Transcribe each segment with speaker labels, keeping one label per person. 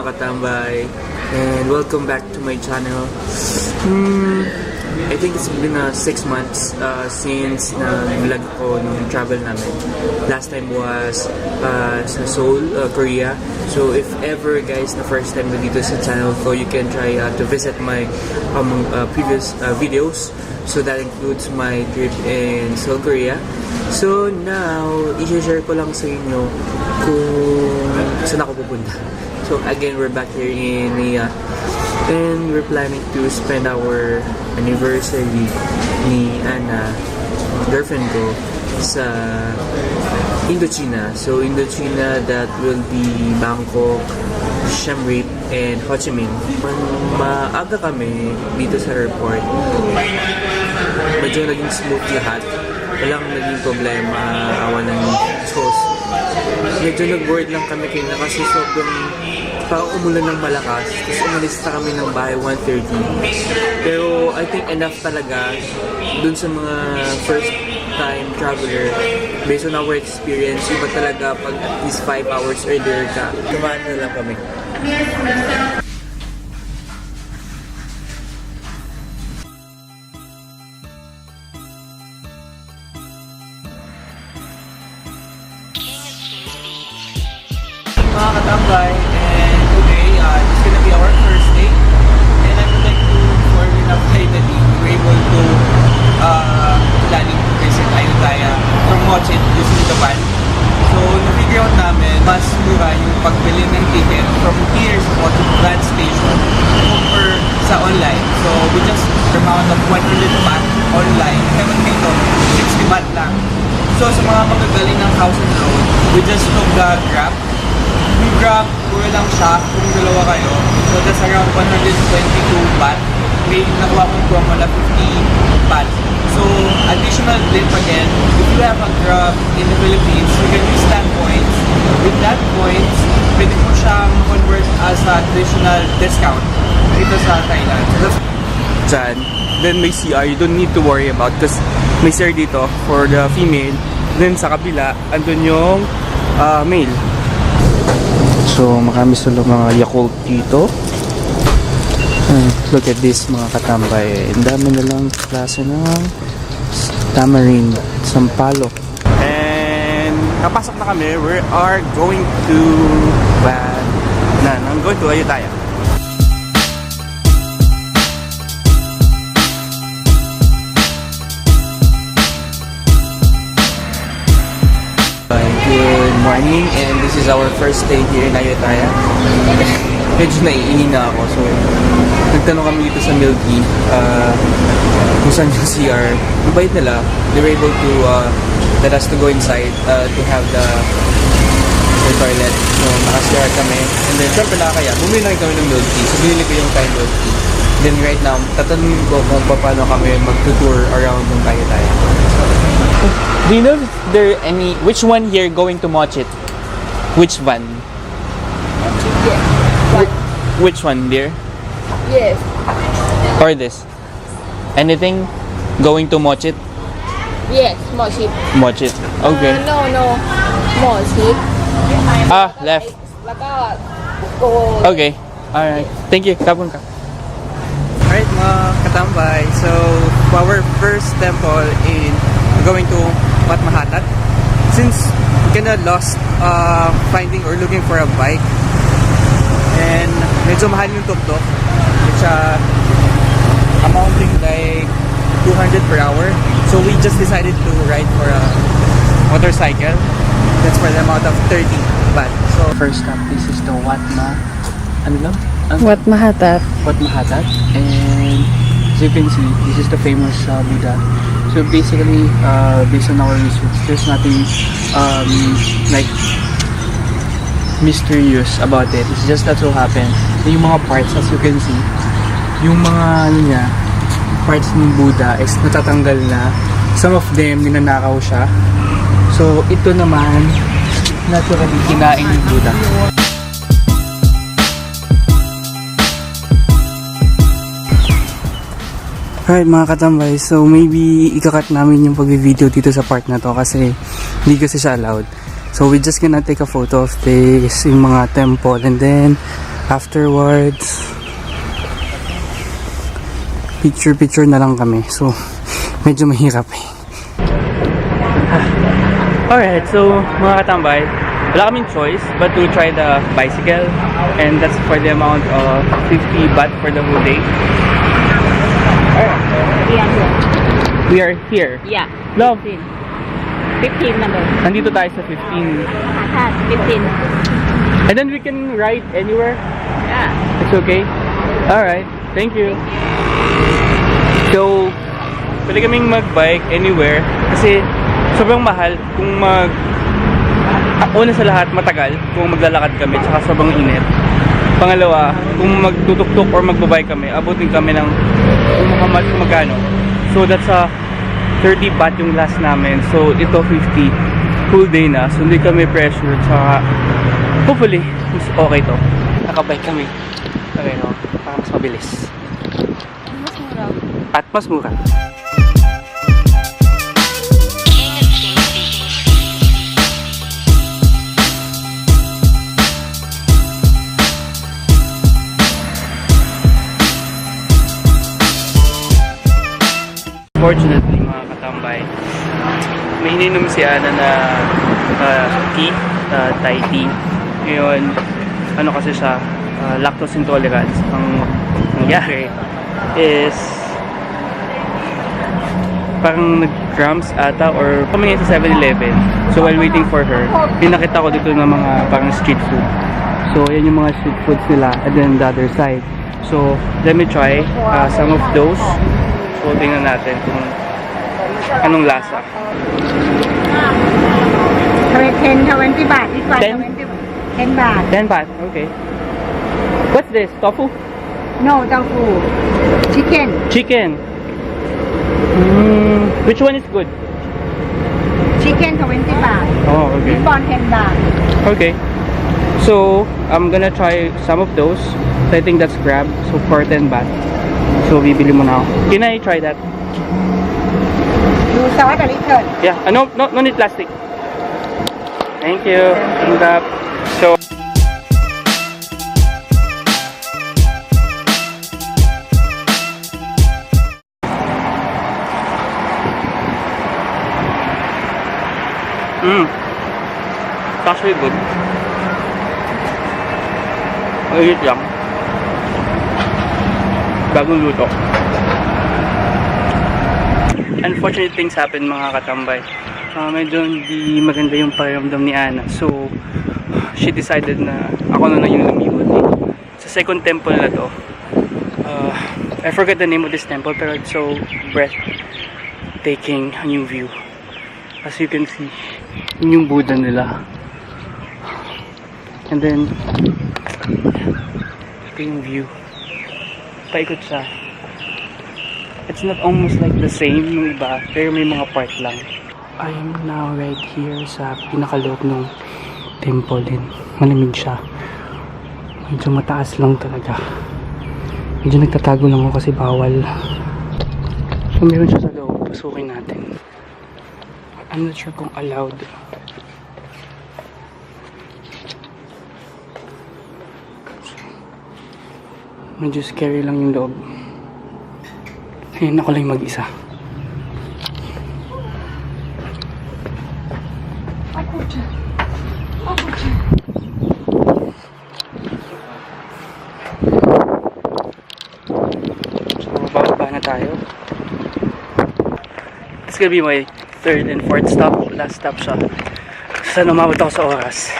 Speaker 1: mga katambay, and welcome back to my channel. I think it's been 6 months since nag-vlog ko nung travel namin. Last time was sa Seoul, Korea. So if ever guys na first time na dito sa channel ko, you can try to visit my previous videos. So that includes my trip in Seoul, Korea. So now, i-share ko lang sa inyo kung saan ako pupunta. So again, we're back here in Ikea, and we're planning to spend our anniversary ni Anna, girlfriend ko, sa Indochina. So Indochina, that will be Bangkok, Siem Reap, and Ho Chi Minh. Maaga kami dito sa airport. Medyo naging smooth lahat. Walang naging problema, awan ng Diyos. Medyo nag-bored lang kami kina kasi sobrang parang umulan ng malakas. Tapos umalis na kami ng bahay 1:30. Pero I think enough talaga dun sa mga first time traveler. Based on our experience, iba talaga pag at least 5 hours earlier ka. Tumaan na lang kami. Mga katambay, and today it's gonna be our first day, and I would like to inform you na finally we're able to planning to visit Ayutthaya from Mochit using the van. So na-figure out namin mas mura yung pagbili ng ticket from here sa Mochit van station compare sa online. So we just amount of 100 baht online, ewan dito 60 baht lang. So sa mga magagaling ng House and Road, we just took the Grab. Yung Grab, puro lang siya kung dalawa kayo. So that's around 122 baht. May nakuha kong promo na 50 baht. So additional tip again, if you have a Grab in the Philippines, you can use that points. With that points, pwede mo siyang convert as a additional discount dito sa Thailand. Diyan, then may CR, you don't need to worry about because may CR dito for the female. Then sa kabila, andun yung male. So, marami sila mga Yakult dito. Look at this mga katambay. Ang dami na lang klase ng tamarind, sampalok. And, kapasok na kami. We are going to I'm going to Ayutthaya. Good morning, and this is our first day here in Ayutthaya. Medyo naiihina ako, so nagtanong kami dito sa Milky kung saan yung CR. Mabait nila, they were able to let us to go inside to have the toilet. So naka-CR kami, and then syempre kaya bumili lang kami ng Milky, so binili ko yung Thai Milky. Then right now, tatanungin ko kung paano kami mag-tour around ng Ayutthaya.
Speaker 2: Do you know if there any which one here going to Mochit? Which van?
Speaker 3: Mochit, yes.
Speaker 2: Which one, dear?
Speaker 3: Yes.
Speaker 2: Or this? Anything going to Mochit?
Speaker 3: Yes, Mochit.
Speaker 2: Mochit. Okay.
Speaker 3: No. Mochit.
Speaker 2: Left.
Speaker 3: แล้วก็ go.
Speaker 2: Okay. Alright. Thank you. Kapun ka.
Speaker 1: Alright mga katambay, so our first temple in going to Wat Mahatat. Since we kinda lost finding or looking for a bike, and medyo mahal yung tuk-tuk, which amounting like 200 per hour, so we just decided to ride for a motorcycle. That's for the amount of 30 baht. So first stop, this is the Wat
Speaker 3: Mahatat.
Speaker 1: Mahatat, and as you can see, this is the famous Buddha. So basically, based on our research, there's nothing like mysterious about it. It's just that so happen yung mga parts, as you can see, yung mga parts ng Buddha is natatanggal na. Some of them ninanakaw siya. So ito naman naturally kinain ng Buddha. Alright mga katambay, so maybe ikakat namin yung pag-video dito sa part na to kasi hindi kasi siya allowed. So we're just gonna take a photo of this, yung mga temple, and then
Speaker 2: Afterwards, picture na lang kami. So, medyo mahirap eh. Alright, so mga katambay, wala kaming choice but to try the bicycle, and that's for the amount of 50 baht for the whole day. We are here.
Speaker 3: Yeah.
Speaker 2: Love,
Speaker 3: 15 number.
Speaker 2: nandito tayo sa 15.
Speaker 3: 15.
Speaker 2: And then we can ride anywhere.
Speaker 3: Yeah.
Speaker 2: It's okay? Alright, thank you. So, pwede kaming mag-bike anywhere kasi sobrang mahal kung una sa lahat matagal kung maglalakad kami, tsaka sobrang init. Pangalawa, kung magtutuktok or magbabike kami, abutin kami ng magkano. So that's 30 baht yung last namin. So ito 50 full day na. So hindi kami pressure, tsaka hopefully mas okay to. Nakabike kami. Okay, no? Para mas mabilis.
Speaker 3: Mas mura.
Speaker 2: At mas mura. Fortunately mga katambay, may ininom si Ana na tea, Thai tea. Ngayon, ano kasi siya, lactose intolerance. Ang nangyari is parang nag-cramps ata or kami sa 7-Eleven. So while waiting for her, may nakita ko dito ng mga parang street food. So yan yung mga street foods nila, and then the other side. So let me try some of those. So, tingnan natin kung anong lasa.
Speaker 3: 10 baht. This one
Speaker 2: 10?
Speaker 3: 10 baht.
Speaker 2: 10 baht, okay. What's this? Tofu?
Speaker 3: No, tofu. Chicken.
Speaker 2: Chicken. Which one is good?
Speaker 3: Chicken 20 baht.
Speaker 2: Oh, okay.
Speaker 3: This one 10 baht.
Speaker 2: Okay. So, I'm gonna try some of those. So, I think that's crab. So, for 10 baht. So, bibili muna ako. Can I try that?
Speaker 3: You saw the little.
Speaker 2: Yeah. No need plastic. Thank you. Tanggap. So, it's actually good. Mainit lang. Bagong luto. Unfortunate things happen mga katambay. Medyo hindi maganda yung pakiramdam ni Ana. So, she decided na ako na lang yung lumiwan. Sa second temple na to. I forgot the name of this temple, pero it's so breathtaking ang yung view. As you can see, yun yung Buddha nila. And then, ito yung view. Paikot siya. It's not almost like the same nung iba, pero may mga part lang. I am now right here sa pinakaloob ng temple din. Malamig siya. Medyo mataas lang talaga. Medyo nagtatago lang ako kasi bawal. So meron siya sa loob. Pasukin natin. I'm not sure kung allowed. Medyo scary lang yung loob. Ayun, ako lang mag-isa. So, bababa na tayo. It's gonna be my third and fourth stop. Last stop siya. Sana umabot ako sa oras.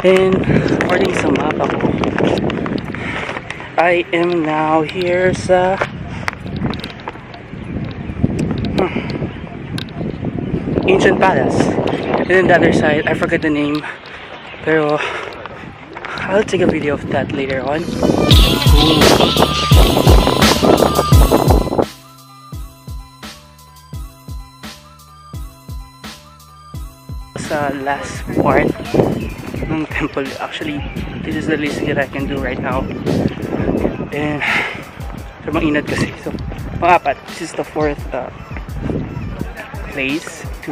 Speaker 2: And, according sa map ako, I am now here sa Ancient Palace. And then the other side, I forgot the name, pero I'll take a video of that later on. Sa last part ng temple, actually, this is the least that I can do right now. And sobrang inat kasi. So, pang-apat, this is the fourth place to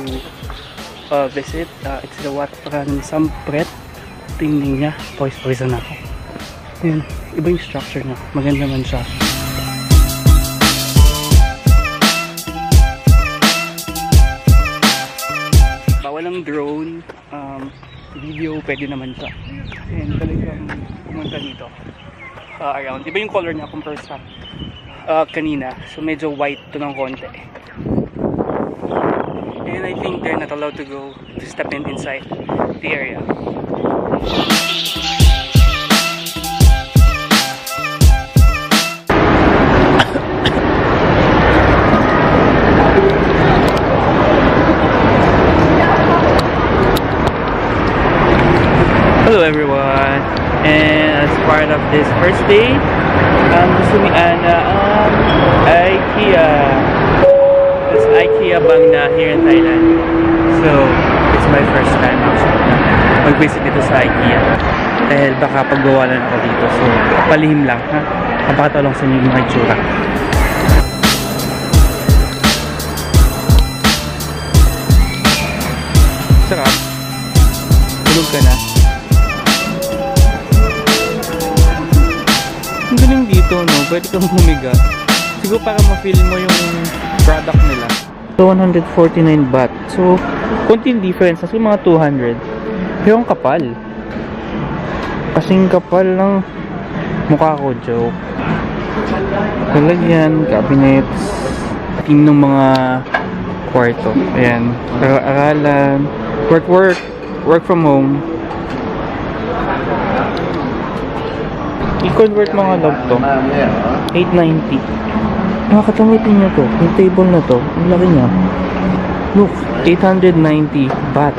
Speaker 2: visit. It's the Wat Pran Sampret. Tingnan niya. Pawis-pawisan ako. Yun, iba yung structure niya. Maganda man siya. Bawal ang drone. Video, pwede naman siya. And talagang pumunta dito. Around. Iba yung color niya compare sa kanina. So medyo white to ng konti. And I think they're not allowed to go to step inside the area. Hello everyone, and as part of this first day, gusto ni Ana Ikea. It's Ikea Bangna here in Thailand. So, it's my first time mag-visit dito sa Ikea. Dahil baka paggawalan ako dito. So, palihim lang ha. Napakatulong sa inyo yung mga itsura. Sarap. Tulog ka na. Ang galing dito, no? Pwede kang humiga. Siguro para ma-feel mo yung product nila. So, 149 baht. So, konting difference. Kasi mga 200. Pero ang kapal. Kasing kapal ng mukha ko, joke. Talagyan, cabinets. Team ng mga kwarto. Ayan. Aralan. Work from home. I-convert mga love to 890. Nakakatamitin nyo to. Yung table na to, ang laki niya. Look, 890 baht.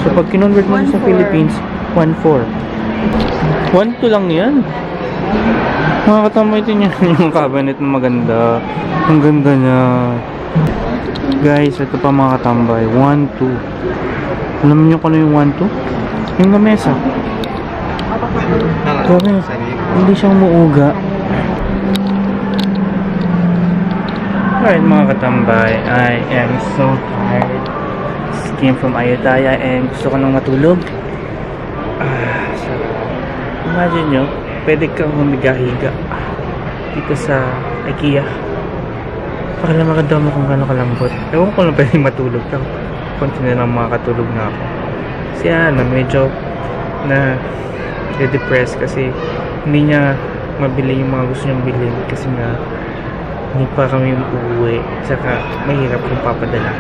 Speaker 2: So pag kinonvert mo sa Philippines, 1.4. 1.2 lang yan. Nakakatamitin nyo yung cabinet na maganda. Ang ganda niya. Guys, ito pa mga katambay. 1.2. Alam niyo kung ano yung 1.2? Yung lamesa. Grabe, hindi siyang muuga. Alright mga katambay, I am so tired. Just came from Ayutthaya and gusto ko nang matulog. So, imagine nyo, pwede kang humiga-higa dito sa Ikea. Para lang maganda mo kung gano'ng kalambot. Ewan ko lang pwede matulog lang. Konti na lang makakatulog na ako. Kasi medyo na depress kasi hindi niya mabili yung mga gusto niyang bilhin kasi nga hindi pa kami uuwi, saka mahirap kung papadala.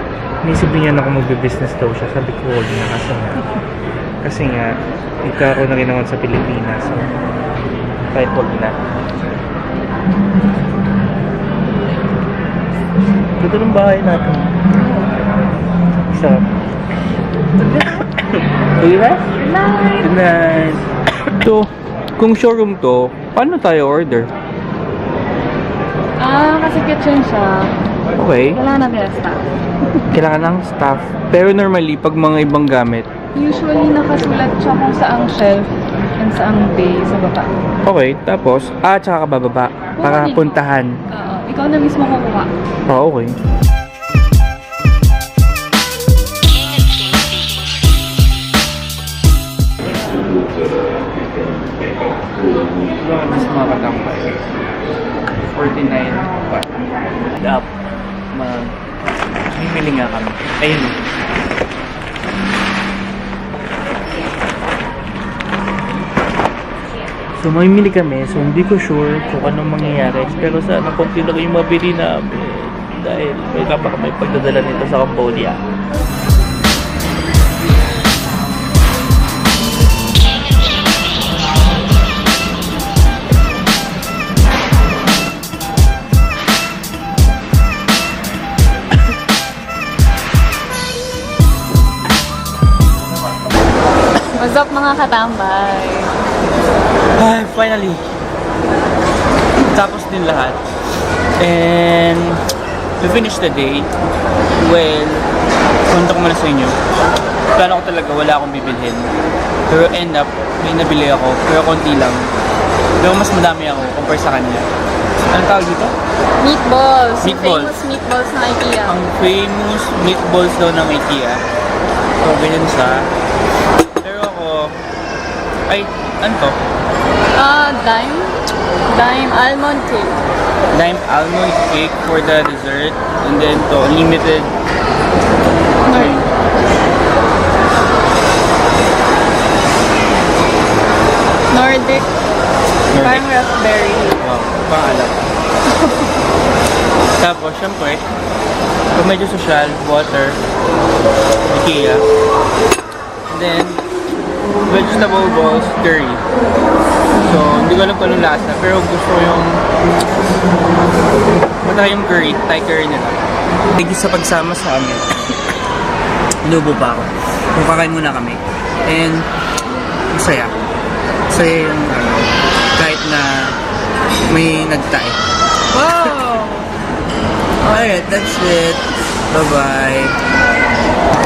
Speaker 2: Inisip niya na kung magbe-business daw siya, sabi ko huwag na kasi nga ikaw na rin naman sa Pilipinas, so kahit huwag na. Ito ng bahay natin. Sarap. Good night. Good night. So, kung showroom to, paano tayo order?
Speaker 4: Kasi kitchen siya.
Speaker 2: Okay.
Speaker 4: Kailangan natin ng staff.
Speaker 2: Kailangan ng staff. Pero normally, pag mga ibang gamit,
Speaker 4: Usually, nakasulat siya kung saang shelf and saang bay sa baba.
Speaker 2: okay. Tapos, tsaka kabababa. Para
Speaker 4: Kukunin mo.
Speaker 2: puntahan.
Speaker 4: Oo. Ikaw na mismo kukuha.
Speaker 2: Okay. Mas mga katampay. 49 baht. Up. Bibili nga kami. Ayun. So, mamimili kami. So, hindi ko sure kung anong mangyayari. Pero sana konti lang yung mabili namin. Dahil may kapag may pagdadala nito sa Cambodia.
Speaker 4: What's up mga katambay?
Speaker 2: Ay, finally. Tapos din lahat. And we finished the day. Well, punta ko muna sa inyo. Plano ko talaga, wala akong bibilhin. Pero end up, may nabili ako. Pero konti lang. Pero mas madami ako compare sa kanya. Anong tawag dito?
Speaker 4: Meatballs.
Speaker 2: Meatballs.
Speaker 4: Famous meatballs ng Ikea.
Speaker 2: Ang famous meatballs daw ng Ikea. So, ganyan siya. Pero ako, ay, ano to?
Speaker 4: Dime almond cake.
Speaker 2: Lime almond cake for the dessert. And then to unlimited.
Speaker 4: Nordic. Parang raspberry.
Speaker 2: Wow, pangalap. Tapos, syempre, kung medyo social, water, Ikea. And then, vegetable balls, curry. So, hindi ko alam kung anong lasa, pero gusto ko yung matry yung curry, Thai curry nila. Thank you sa pagsama sa amin. Lubo pa ako. Kakain muna kami. And, masaya. Masaya yung kahit na may nagtay. Wow! Alright, that's it. Bye-bye.